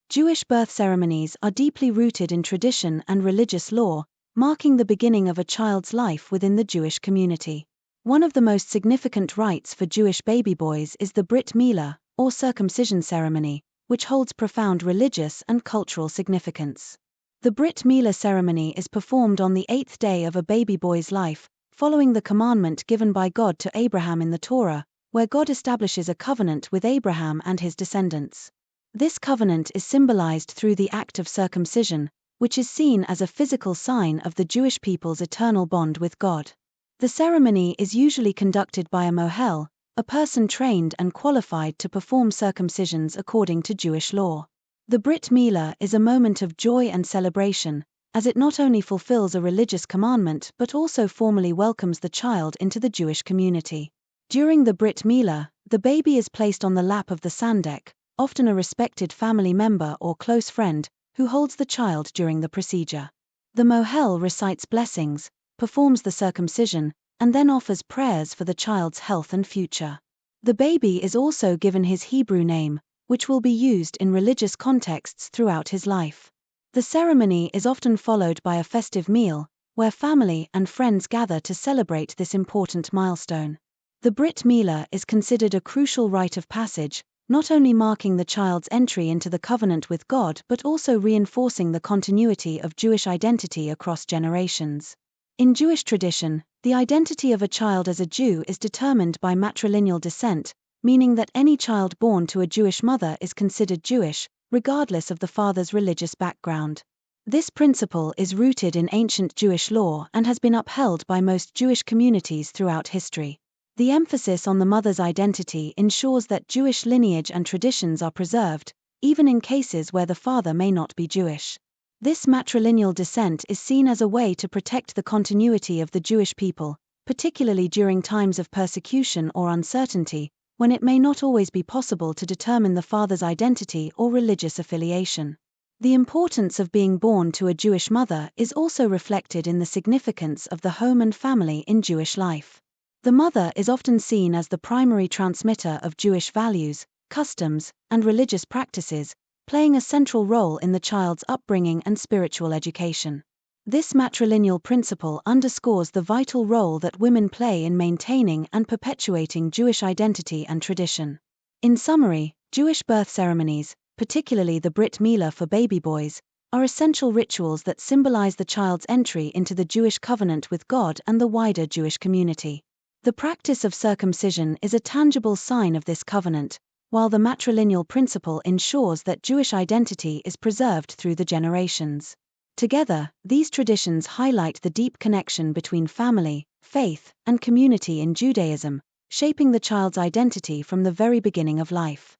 Jewish birth ceremonies are deeply rooted in tradition and religious law, marking the beginning of a child's life within the Jewish community. One of the most significant rites for Jewish baby boys is the Brit Milah, or circumcision ceremony, which holds profound religious and cultural significance. The Brit Milah ceremony is performed on the 8th day of a baby boy's life, following the commandment given by God to Abraham in the Torah, where God establishes a covenant with Abraham and his descendants. This covenant is symbolized through the act of circumcision, which is seen as a physical sign of the Jewish people's eternal bond with God. The ceremony is usually conducted by a mohel, a person trained and qualified to perform circumcisions according to Jewish law. The Brit Milah is a moment of joy and celebration, as it not only fulfills a religious commandment but also formally welcomes the child into the Jewish community. During the Brit Milah, the baby is placed on the lap of the sandek, often a respected family member or close friend, who holds the child during the procedure. The mohel recites blessings, performs the circumcision, and then offers prayers for the child's health and future. The baby is also given his Hebrew name, which will be used in religious contexts throughout his life. The ceremony is often followed by a festive meal, where family and friends gather to celebrate this important milestone. The Brit Milah is considered a crucial rite of passage, not only marking the child's entry into the covenant with God but also reinforcing the continuity of Jewish identity across generations. In Jewish tradition, the identity of a child as a Jew is determined by matrilineal descent, meaning that any child born to a Jewish mother is considered Jewish, regardless of the father's religious background. This principle is rooted in ancient Jewish law and has been upheld by most Jewish communities throughout history. The emphasis on the mother's identity ensures that Jewish lineage and traditions are preserved, even in cases where the father may not be Jewish. This matrilineal descent is seen as a way to protect the continuity of the Jewish people, particularly during times of persecution or uncertainty, when it may not always be possible to determine the father's identity or religious affiliation. The importance of being born to a Jewish mother is also reflected in the significance of the home and family in Jewish life. The mother is often seen as the primary transmitter of Jewish values, customs, and religious practices, playing a central role in the child's upbringing and spiritual education. This matrilineal principle underscores the vital role that women play in maintaining and perpetuating Jewish identity and tradition. In summary, Jewish birth ceremonies, particularly the Brit Milah for baby boys, are essential rituals that symbolize the child's entry into the Jewish covenant with God and the wider Jewish community. The practice of circumcision is a tangible sign of this covenant, while the matrilineal principle ensures that Jewish identity is preserved through the generations. Together, these traditions highlight the deep connection between family, faith, and community in Judaism, shaping the child's identity from the very beginning of life.